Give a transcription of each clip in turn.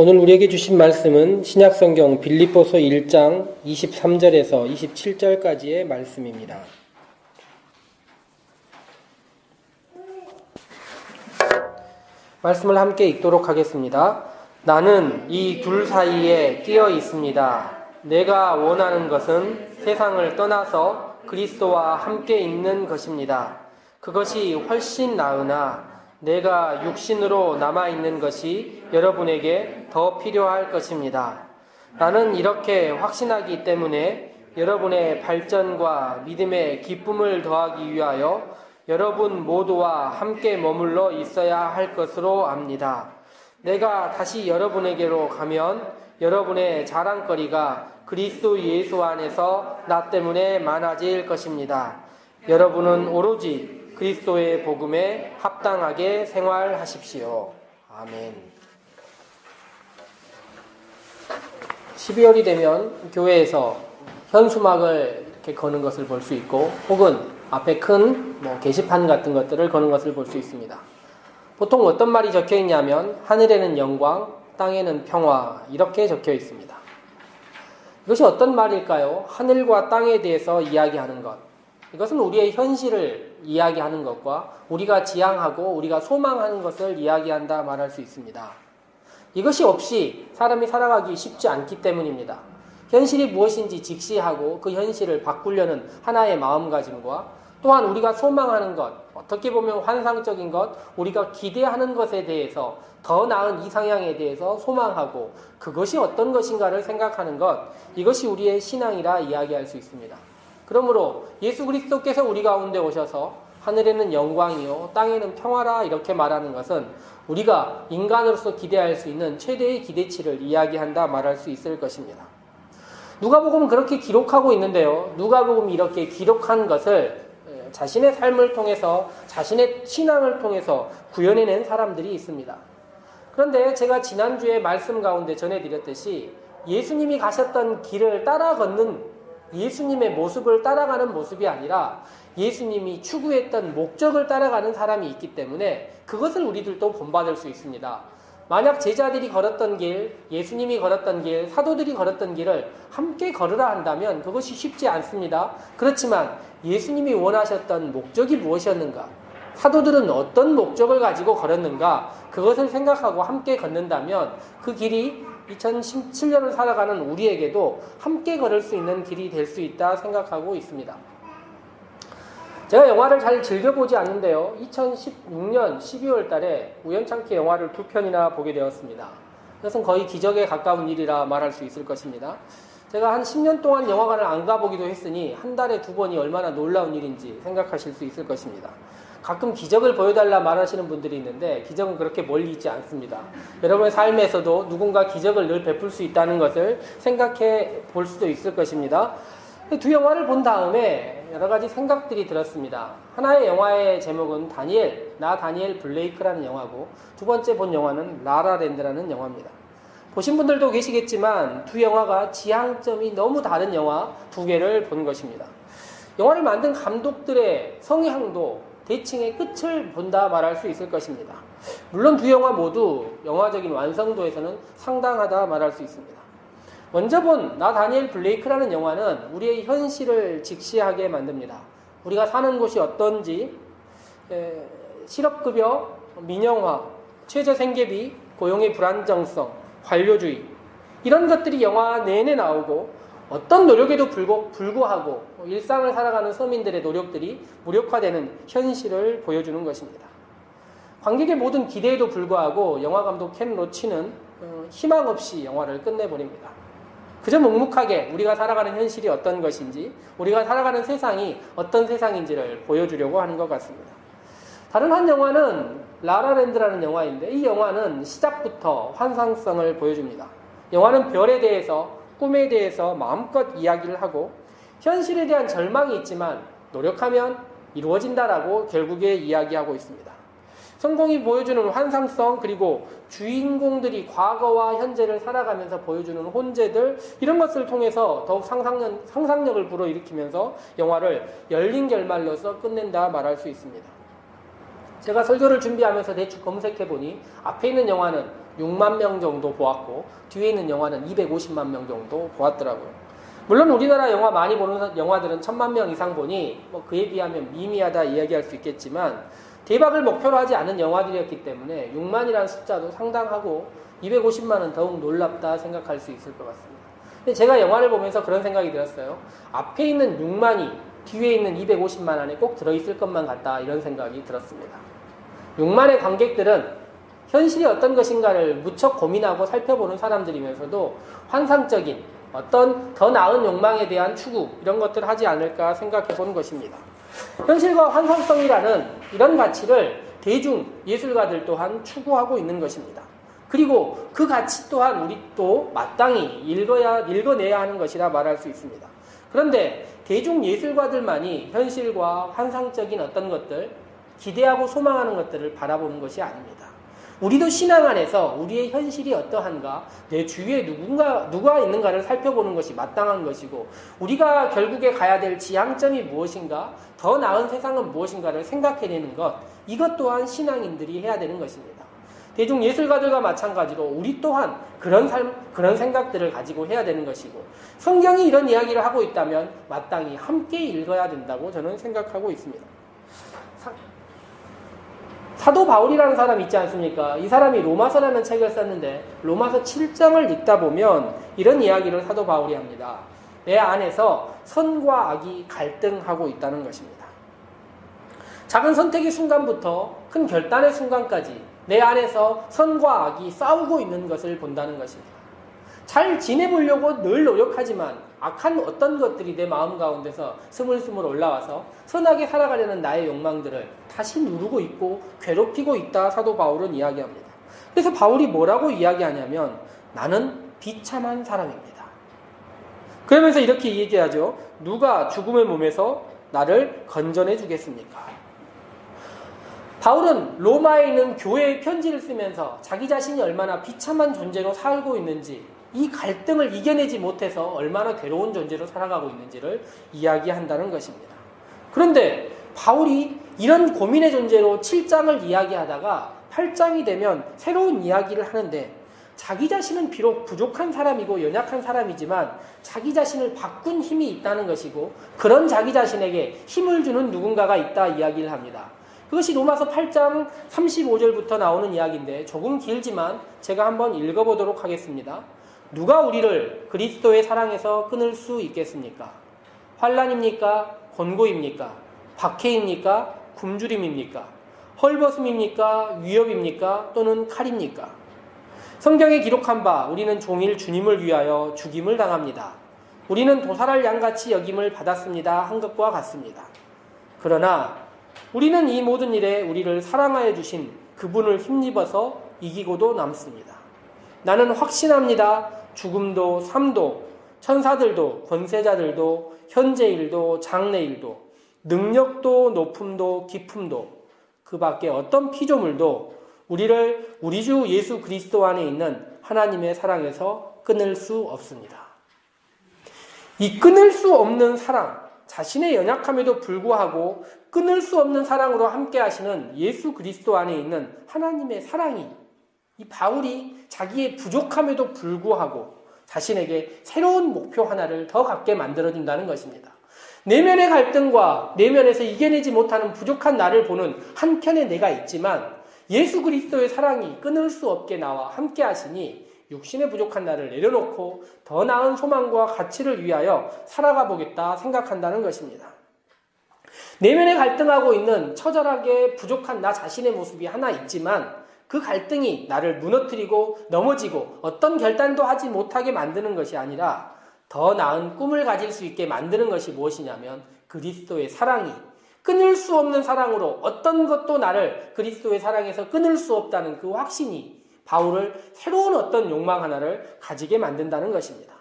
오늘 우리에게 주신 말씀은 신약성경 빌립보서 1장 23절에서 27절까지의 말씀입니다. 말씀을 함께 읽도록 하겠습니다. 나는 이 둘 사이에 끼어 있습니다. 내가 원하는 것은 세상을 떠나서 그리스도와 함께 있는 것입니다. 그것이 훨씬 나으나 내가 육신으로 남아있는 것이 여러분에게 더 필요할 것입니다. 나는 이렇게 확신하기 때문에 여러분의 발전과 믿음의 기쁨을 더하기 위하여 여러분 모두와 함께 머물러 있어야 할 것으로 압니다. 내가 다시 여러분에게로 가면 여러분의 자랑거리가 그리스도 예수 안에서 나 때문에 많아질 것입니다. 여러분은 오로지 그리스도의 복음에 합당하게 생활하십시오. 아멘. 12월이 되면 교회에서 현수막을 이렇게 거는 것을 볼 수 있고, 혹은 앞에 큰 게시판 같은 것들을 거는 것을 볼 수 있습니다. 보통 어떤 말이 적혀 있냐면 하늘에는 영광, 땅에는 평화, 이렇게 적혀 있습니다. 이것이 어떤 말일까요? 하늘과 땅에 대해서 이야기하는 것. 이것은 우리의 현실을 이야기하는 것과 우리가 지향하고 우리가 소망하는 것을 이야기한다 말할 수 있습니다. 이것이 없이 사람이 살아가기 쉽지 않기 때문입니다. 현실이 무엇인지 직시하고 그 현실을 바꾸려는 하나의 마음가짐과 또한 우리가 소망하는 것, 어떻게 보면 환상적인 것, 우리가 기대하는 것에 대해서 더 나은 이상향에 대해서 소망하고 그것이 어떤 것인가를 생각하는 것, 이것이 우리의 신앙이라 이야기할 수 있습니다. 그러므로 예수 그리스도께서 우리 가운데 오셔서 하늘에는 영광이요 땅에는 평화라 이렇게 말하는 것은 우리가 인간으로서 기대할 수 있는 최대의 기대치를 이야기한다 말할 수 있을 것입니다. 누가복음은 그렇게 기록하고 있는데요. 누가복음이 이렇게 기록한 것을 자신의 삶을 통해서 자신의 신앙을 통해서 구현해낸 사람들이 있습니다. 그런데 제가 지난주에 말씀 가운데 전해드렸듯이 예수님이 가셨던 길을 따라 걷는 예수님의 모습을 따라가는 모습이 아니라 예수님이 추구했던 목적을 따라가는 사람이 있기 때문에 그것을 우리들도 본받을 수 있습니다. 만약 제자들이 걸었던 길, 예수님이 걸었던 길, 사도들이 걸었던 길을 함께 걸으라 한다면 그것이 쉽지 않습니다. 그렇지만 예수님이 원하셨던 목적이 무엇이었는가? 사도들은 어떤 목적을 가지고 걸었는가? 그것을 생각하고 함께 걷는다면 그 길이 2017년을 살아가는 우리에게도 함께 걸을 수 있는 길이 될 수 있다 생각하고 있습니다. 제가 영화를 잘 즐겨보지 않는데요. 2016년 12월 달에 우연찮게 영화를 2편이나 보게 되었습니다. 그것은 거의 기적에 가까운 일이라 말할 수 있을 것입니다. 제가 한 10년 동안 영화관을 안 가보기도 했으니 한 달에 2번이 얼마나 놀라운 일인지 생각하실 수 있을 것입니다. 가끔 기적을 보여달라 말하시는 분들이 있는데 기적은 그렇게 멀리 있지 않습니다. 여러분의 삶에서도 누군가 기적을 늘 베풀 수 있다는 것을 생각해 볼 수도 있을 것입니다. 두 영화를 본 다음에 여러 가지 생각들이 들었습니다. 하나의 영화의 제목은 나 다니엘 블레이크라는 영화고, 두 번째 본 영화는 라라랜드라는 영화입니다. 보신 분들도 계시겠지만 두 영화가 지향점이 너무 다른 영화 두 개를 본 것입니다. 영화를 만든 감독들의 성향도 대칭의 끝을 본다 말할 수 있을 것입니다. 물론 두 영화 모두 영화적인 완성도에서는 상당하다 말할 수 있습니다. 먼저 본 나 다니엘 블레이크라는 영화는 우리의 현실을 직시하게 만듭니다. 우리가 사는 곳이 어떤지, 실업급여, 민영화, 최저생계비, 고용의 불안정성, 관료주의, 이런 것들이 영화 내내 나오고 어떤 노력에도 불구하고 일상을 살아가는 서민들의 노력들이 무력화되는 현실을 보여주는 것입니다. 관객의 모든 기대에도 불구하고 영화감독 켄 로치는 희망 없이 영화를 끝내버립니다. 그저 묵묵하게 우리가 살아가는 현실이 어떤 것인지, 우리가 살아가는 세상이 어떤 세상인지를 보여주려고 하는 것 같습니다. 다른 한 영화는 라라랜드라는 영화인데, 이 영화는 시작부터 환상성을 보여줍니다. 영화는 별에 대해서, 꿈에 대해서 마음껏 이야기를 하고 현실에 대한 절망이 있지만 노력하면 이루어진다라고 결국에 이야기하고 있습니다. 성공이 보여주는 환상성, 그리고 주인공들이 과거와 현재를 살아가면서 보여주는 혼재들, 이런 것을 통해서 더욱 상상력을 불어일으키면서 영화를 열린 결말로서 끝낸다 말할 수 있습니다. 제가 설교를 준비하면서 대충 검색해보니 앞에 있는 영화는 6만 명 정도 보았고 뒤에 있는 영화는 250만 명 정도 보았더라고요. 물론 우리나라 영화 많이 보는 영화들은 1000만 명 이상 보니 뭐 그에 비하면 미미하다 이야기할 수 있겠지만 대박을 목표로 하지 않은 영화들이었기 때문에 6만이라는 숫자도 상당하고 250만은 더욱 놀랍다 생각할 수 있을 것 같습니다. 근데 제가 영화를 보면서 그런 생각이 들었어요. 앞에 있는 6만이 뒤에 있는 250만 안에 꼭 들어있을 것만 같다 이런 생각이 들었습니다. 6만의 관객들은 현실이 어떤 것인가를 무척 고민하고 살펴보는 사람들이면서도 환상적인 어떤 더 나은 욕망에 대한 추구 이런 것들을 하지 않을까 생각해 본 것입니다. 현실과 환상성이라는 이런 가치를 대중 예술가들 또한 추구하고 있는 것입니다. 그리고 그 가치 또한 우리 또 마땅히 읽어내야 하는 것이라 말할 수 있습니다. 그런데 대중 예술가들만이 현실과 환상적인 어떤 것들, 기대하고 소망하는 것들을 바라보는 것이 아닙니다. 우리도 신앙 안에서 우리의 현실이 어떠한가, 내 주위에 누가 있는가를 살펴보는 것이 마땅한 것이고, 우리가 결국에 가야 될 지향점이 무엇인가, 더 나은 세상은 무엇인가를 생각해내는 것, 이것 또한 신앙인들이 해야 되는 것입니다. 대중 예술가들과 마찬가지로 우리 또한 그런 생각들을 가지고 해야 되는 것이고, 성경이 이런 이야기를 하고 있다면 마땅히 함께 읽어야 된다고 저는 생각하고 있습니다. 사도 바울이라는 사람이 있지 않습니까? 이 사람이 로마서라는 책을 썼는데 로마서 7장을 읽다 보면 이런 이야기를 사도 바울이 합니다. 내 안에서 선과 악이 갈등하고 있다는 것입니다. 작은 선택의 순간부터 큰 결단의 순간까지 내 안에서 선과 악이 싸우고 있는 것을 본다는 것입니다. 잘 지내보려고 늘 노력하지만 악한 어떤 것들이 내 마음 가운데서 스물스물 올라와서 선하게 살아가려는 나의 욕망들을 다시 누르고 있고 괴롭히고 있다 사도 바울은 이야기합니다. 그래서 바울이 뭐라고 이야기하냐면 나는 비참한 사람입니다. 그러면서 이렇게 얘기하죠. 누가 죽음의 몸에서 나를 건져내 주겠습니까? 바울은 로마에 있는 교회의 편지를 쓰면서 자기 자신이 얼마나 비참한 존재로 살고 있는지, 이 갈등을 이겨내지 못해서 얼마나 괴로운 존재로 살아가고 있는지를 이야기한다는 것입니다. 그런데 바울이 이런 고민의 존재로 7장을 이야기하다가 8장이 되면 새로운 이야기를 하는데, 자기 자신은 비록 부족한 사람이고 연약한 사람이지만 자기 자신을 바꾼 힘이 있다는 것이고, 그런 자기 자신에게 힘을 주는 누군가가 있다 이야기를 합니다. 그것이 로마서 8장 35절부터 나오는 이야기인데 조금 길지만 제가 한번 읽어보도록 하겠습니다. 누가 우리를 그리스도의 사랑에서 끊을 수 있겠습니까? 환난입니까? 곤고입니까? 박해입니까? 굶주림입니까? 헐벗음입니까? 위협입니까? 또는 칼입니까? 성경에 기록한 바 우리는 종일 주님을 위하여 죽임을 당합니다. 우리는 도살할 양같이 여김을 받았습니다. 한 것과 같습니다. 그러나 우리는 이 모든 일에 우리를 사랑하여 주신 그분을 힘입어서 이기고도 남습니다. 나는 확신합니다. 죽음도 삶도 천사들도 권세자들도 현재일도 장래일도 능력도 높음도 깊음도 그 밖에 어떤 피조물도 우리를 우리 주 예수 그리스도 안에 있는 하나님의 사랑에서 끊을 수 없습니다. 이 끊을 수 없는 사랑, 자신의 연약함에도 불구하고 끊을 수 없는 사랑으로 함께 하시는 예수 그리스도 안에 있는 하나님의 사랑이, 이 바울이 자기의 부족함에도 불구하고 자신에게 새로운 목표 하나를 더 갖게 만들어준다는 것입니다. 내면의 갈등과 내면에서 이겨내지 못하는 부족한 나를 보는 한켠에 내가 있지만 예수 그리스도의 사랑이 끊을 수 없게 나와 함께 하시니 육신의 부족한 나를 내려놓고 더 나은 소망과 가치를 위하여 살아가 보겠다 생각한다는 것입니다. 내면에 갈등하고 있는 처절하게 부족한 나 자신의 모습이 하나 있지만 그 갈등이 나를 무너뜨리고 넘어지고 어떤 결단도 하지 못하게 만드는 것이 아니라 더 나은 꿈을 가질 수 있게 만드는 것이 무엇이냐면 그리스도의 사랑이, 끊을 수 없는 사랑으로 어떤 것도 나를 그리스도의 사랑에서 끊을 수 없다는 그 확신이 바울을 새로운 어떤 욕망 하나를 가지게 만든다는 것입니다.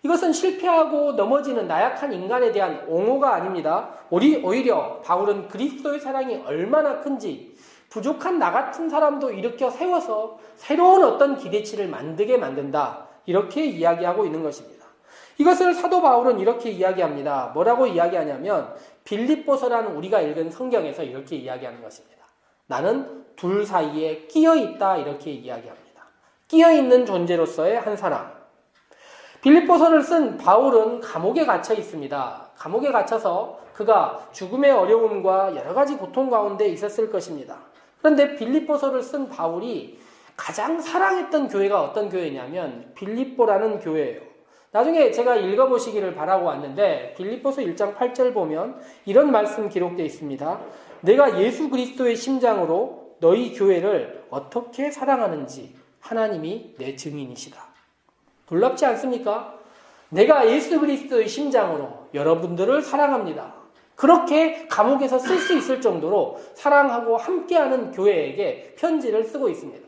이것은 실패하고 넘어지는 나약한 인간에 대한 옹호가 아닙니다. 오히려 바울은 그리스도의 사랑이 얼마나 큰지 부족한 나 같은 사람도 일으켜 세워서 새로운 어떤 기대치를 만들게 만든다. 이렇게 이야기하고 있는 것입니다. 이것을 사도 바울은 이렇게 이야기합니다. 뭐라고 이야기하냐면 빌립보서라는 우리가 읽은 성경에서 이렇게 이야기하는 것입니다. 나는 둘 사이에 끼어 있다 이렇게 이야기합니다. 끼어있는 존재로서의 한 사람. 빌립보서를 쓴 바울은 감옥에 갇혀 있습니다. 감옥에 갇혀서 그가 죽음의 어려움과 여러 가지 고통 가운데 있었을 것입니다. 그런데 빌립보서를 쓴 바울이 가장 사랑했던 교회가 어떤 교회냐면 빌립보라는 교회예요. 나중에 제가 읽어보시기를 바라고 왔는데 빌립보서 1장 8절 보면 이런 말씀 기록되어 있습니다. 내가 예수 그리스도의 심장으로 너희 교회를 어떻게 사랑하는지 하나님이 내 증인이시다. 놀랍지 않습니까? 내가 예수 그리스도의 심장으로 여러분들을 사랑합니다. 그렇게 감옥에서 쓸 수 있을 정도로 사랑하고 함께하는 교회에게 편지를 쓰고 있습니다.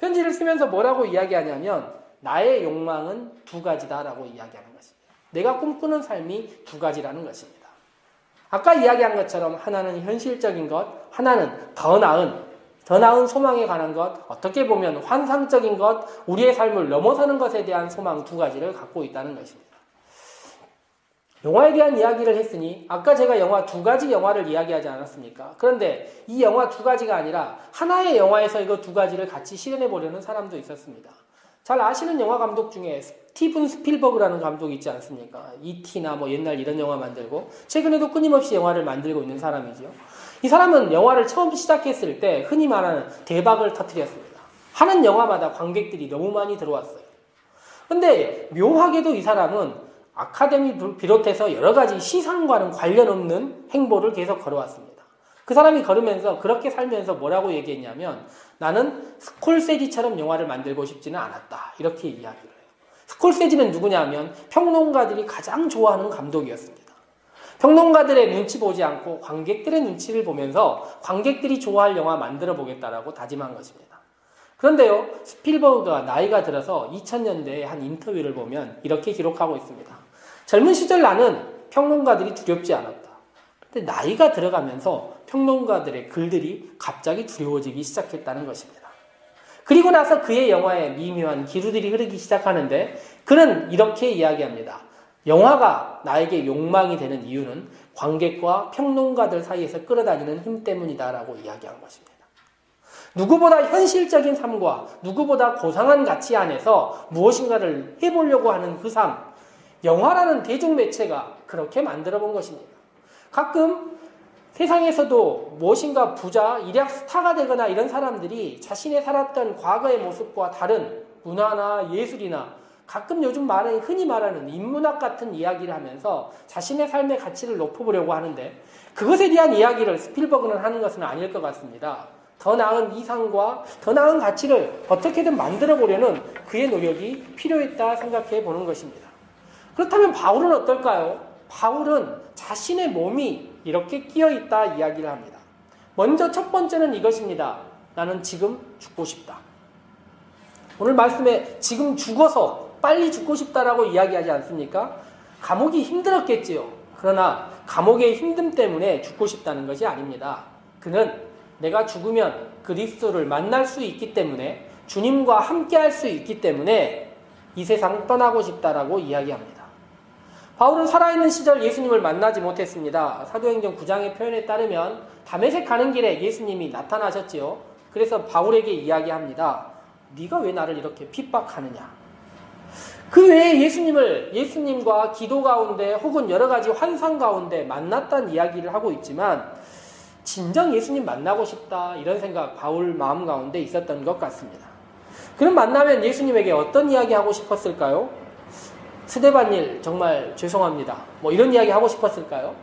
편지를 쓰면서 뭐라고 이야기하냐면 나의 욕망은 두 가지다라고 이야기하는 것입니다. 내가 꿈꾸는 삶이 두 가지라는 것입니다. 아까 이야기한 것처럼 하나는 현실적인 것, 하나는 더 나은 소망에 관한 것, 어떻게 보면 환상적인 것, 우리의 삶을 넘어서는 것에 대한 소망 두 가지를 갖고 있다는 것입니다. 영화에 대한 이야기를 했으니 아까 제가 영화 두 가지 영화를 이야기하지 않았습니까? 그런데 이 영화 두 가지가 아니라 하나의 영화에서 이거 두 가지를 같이 실현해 보려는 사람도 있었습니다. 잘 아시는 영화 감독 중에 스티븐 스필버그라는 감독이 있지 않습니까? E.T.나 뭐 옛날 이런 영화 만들고 최근에도 끊임없이 영화를 만들고 있는 사람이죠. 이 사람은 영화를 처음 시작했을 때 흔히 말하는 대박을 터뜨렸습니다. 하는 영화마다 관객들이 너무 많이 들어왔어요. 근데 묘하게도 이 사람은 아카데미 비롯해서 여러 가지 시상과는 관련 없는 행보를 계속 걸어왔습니다. 그 사람이 걸으면서 그렇게 살면서 뭐라고 얘기했냐면 나는 스콜세지처럼 영화를 만들고 싶지는 않았다. 이렇게 이야기를 해요. 스콜세지는 누구냐면 평론가들이 가장 좋아하는 감독이었습니다. 평론가들의 눈치 보지 않고 관객들의 눈치를 보면서 관객들이 좋아할 영화 만들어 보겠다라고 다짐한 것입니다. 그런데요, 스필버그가 나이가 들어서 2000년대에 한 인터뷰를 보면 이렇게 기록하고 있습니다. 젊은 시절 나는 평론가들이 두렵지 않았다. 근데 나이가 들어가면서 평론가들의 글들이 갑자기 두려워지기 시작했다는 것입니다. 그리고 나서 그의 영화에 미묘한 기류들이 흐르기 시작하는데 그는 이렇게 이야기합니다. 영화가 나에게 욕망이 되는 이유는 관객과 평론가들 사이에서 끌어다니는 힘 때문이다라고 이야기한 것입니다. 누구보다 현실적인 삶과 누구보다 고상한 가치 안에서 무엇인가를 해보려고 하는 그 삶, 영화라는 대중매체가 그렇게 만들어 본 것입니다. 가끔 세상에서도 무엇인가 부자, 일약 스타가 되거나 이런 사람들이 자신의 살았던 과거의 모습과 다른 문화나 예술이나 가끔 요즘 흔히 말하는 인문학 같은 이야기를 하면서 자신의 삶의 가치를 높여보려고 하는데 그것에 대한 이야기를 스필버그는 하는 것은 아닐 것 같습니다. 더 나은 이상과 더 나은 가치를 어떻게든 만들어 보려는 그의 노력이 필요했다 생각해 보는 것입니다. 그렇다면 바울은 어떨까요? 바울은 자신의 몸이 이렇게 끼어있다 이야기를 합니다. 먼저 첫 번째는 이것입니다. 나는 지금 죽고 싶다. 오늘 말씀에 지금 죽어서 빨리 죽고 싶다라고 이야기하지 않습니까? 감옥이 힘들었겠지요. 그러나 감옥의 힘듦 때문에 죽고 싶다는 것이 아닙니다. 그는 내가 죽으면 그리스도를 만날 수 있기 때문에 주님과 함께할 수 있기 때문에 이 세상 떠나고 싶다라고 이야기합니다. 바울은 살아있는 시절 예수님을 만나지 못했습니다. 사도행전 9장의 표현에 따르면 다메섹 가는 길에 예수님이 나타나셨지요. 그래서 바울에게 이야기합니다. 네가 왜 나를 이렇게 핍박하느냐. 그 외에 예수님과 기도 가운데 혹은 여러 가지 환상 가운데 만났다는 이야기를 하고 있지만 진정 예수님 만나고 싶다 이런 생각 바울 마음 가운데 있었던 것 같습니다. 그럼 만나면 예수님에게 어떤 이야기 하고 싶었을까요? 스데반일 정말 죄송합니다. 뭐 이런 이야기 하고 싶었을까요?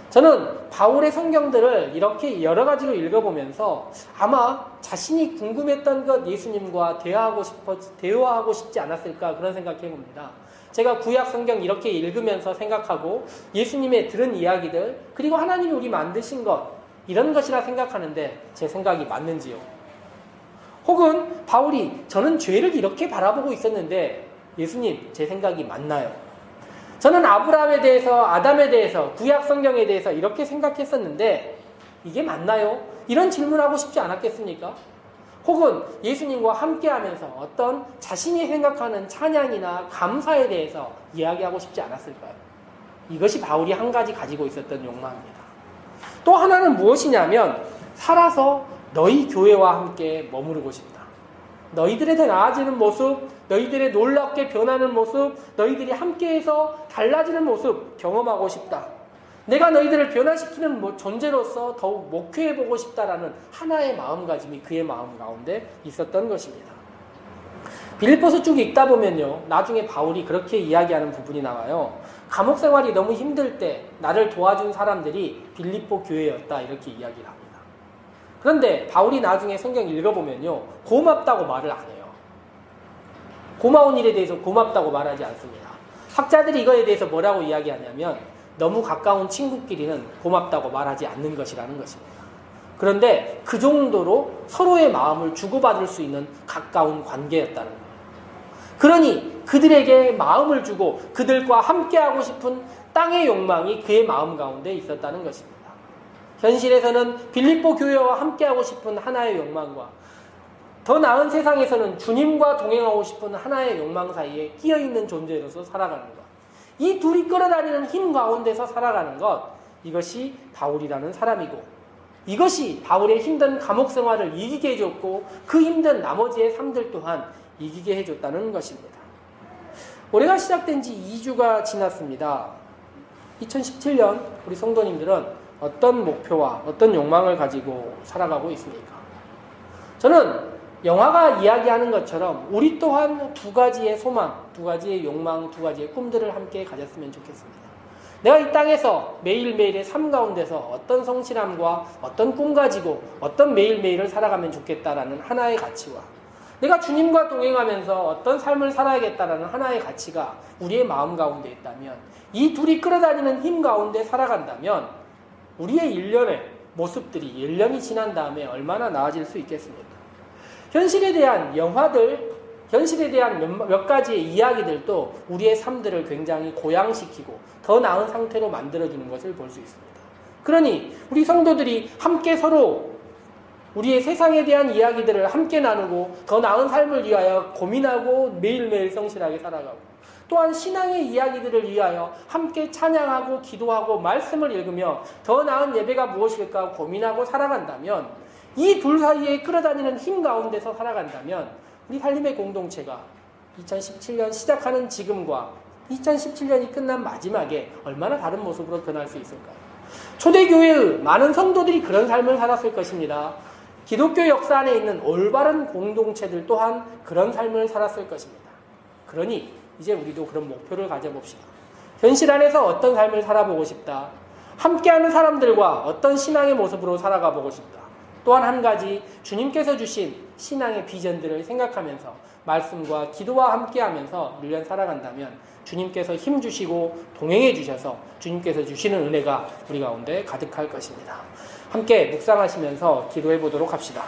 저는 바울의 성경들을 이렇게 여러 가지로 읽어보면서 아마 자신이 궁금했던 것 예수님과 대화하고 싶지 않았을까 그런 생각해 봅니다. 제가 구약 성경 이렇게 읽으면서 생각하고 예수님의 들은 이야기들 그리고 하나님이 우리 만드신 것 이런 것이라 생각하는데 제 생각이 맞는지요? 혹은 바울이 저는 죄를 이렇게 바라보고 있었는데 예수님 제 생각이 맞나요? 저는 아브라함에 대해서 아담에 대해서 구약 성경에 대해서 이렇게 생각했었는데 이게 맞나요? 이런 질문하고 싶지 않았겠습니까? 혹은 예수님과 함께하면서 어떤 자신이 생각하는 찬양이나 감사에 대해서 이야기하고 싶지 않았을까요? 이것이 바울이 한 가지 가지고 있었던 욕망입니다. 또 하나는 무엇이냐면 살아서 너희 교회와 함께 머무르고 싶다. 너희들의 더 나아지는 모습, 너희들의 놀랍게 변하는 모습, 너희들이 함께해서 달라지는 모습 경험하고 싶다. 내가 너희들을 변화시키는 존재로서 더욱 목회해보고 싶다라는 하나의 마음가짐이 그의 마음 가운데 있었던 것입니다. 빌립보서 쭉 읽다 보면요, 나중에 바울이 그렇게 이야기하는 부분이 나와요. 감옥 생활이 너무 힘들 때 나를 도와준 사람들이 빌립보 교회였다, 이렇게 이야기를 합니다. 그런데 바울이 나중에 성경 읽어보면요, 고맙다고 말을 안 해요. 고마운 일에 대해서 고맙다고 말하지 않습니다. 학자들이 이거에 대해서 뭐라고 이야기하냐면 너무 가까운 친구끼리는 고맙다고 말하지 않는 것이라는 것입니다. 그런데 그 정도로 서로의 마음을 주고받을 수 있는 가까운 관계였다는 거예요. 그러니 그들에게 마음을 주고 그들과 함께하고 싶은 땅의 욕망이 그의 마음 가운데 있었다는 것입니다. 현실에서는 빌립보 교회와 함께하고 싶은 하나의 욕망과 더 나은 세상에서는 주님과 동행하고 싶은 하나의 욕망 사이에 끼어있는 존재로서 살아가는 것. 이 둘이 끌어다니는 힘 가운데서 살아가는 것. 이것이 바울이라는 사람이고 이것이 바울의 힘든 감옥 생활을 이기게 해줬고 그 힘든 나머지의 삶들 또한 이기게 해줬다는 것입니다. 올해가 시작된 지 2주가 지났습니다. 2017년 우리 성도님들은 어떤 목표와 어떤 욕망을 가지고 살아가고 있습니까? 저는 영화가 이야기하는 것처럼 우리 또한 두 가지의 소망, 두 가지의 욕망, 두 가지의 꿈들을 함께 가졌으면 좋겠습니다. 내가 이 땅에서 매일매일의 삶 가운데서 어떤 성실함과 어떤 꿈 가지고 어떤 매일매일을 살아가면 좋겠다라는 하나의 가치와 내가 주님과 동행하면서 어떤 삶을 살아야겠다라는 하나의 가치가 우리의 마음 가운데 있다면 이 둘이 끌어다니는 힘 가운데 살아간다면 우리의 일련의 모습들이 1년이 지난 다음에 얼마나 나아질 수 있겠습니까? 현실에 대한 영화들, 현실에 대한 몇 가지의 이야기들도 우리의 삶들을 굉장히 고양시키고 더 나은 상태로 만들어주는 것을 볼 수 있습니다. 그러니 우리 성도들이 함께 서로 우리의 세상에 대한 이야기들을 함께 나누고 더 나은 삶을 위하여 고민하고 매일매일 성실하게 살아가고 또한 신앙의 이야기들을 위하여 함께 찬양하고 기도하고 말씀을 읽으며 더 나은 예배가 무엇일까 고민하고 살아간다면 이 둘 사이에 끌어다니는 힘 가운데서 살아간다면 우리 살림의 공동체가 2017년 시작하는 지금과 2017년이 끝난 마지막에 얼마나 다른 모습으로 변할 수 있을까요? 초대교회의 많은 성도들이 그런 삶을 살았을 것입니다. 기독교 역사 안에 있는 올바른 공동체들 또한 그런 삶을 살았을 것입니다. 그러니 이제 우리도 그런 목표를 가져봅시다. 현실 안에서 어떤 삶을 살아보고 싶다. 함께하는 사람들과 어떤 신앙의 모습으로 살아가보고 싶다. 또한 한 가지 주님께서 주신 신앙의 비전들을 생각하면서 말씀과 기도와 함께하면서 1년 살아간다면 주님께서 힘 주시고 동행해 주셔서 주님께서 주시는 은혜가 우리 가운데 가득할 것입니다. 함께 묵상하시면서 기도해 보도록 합시다.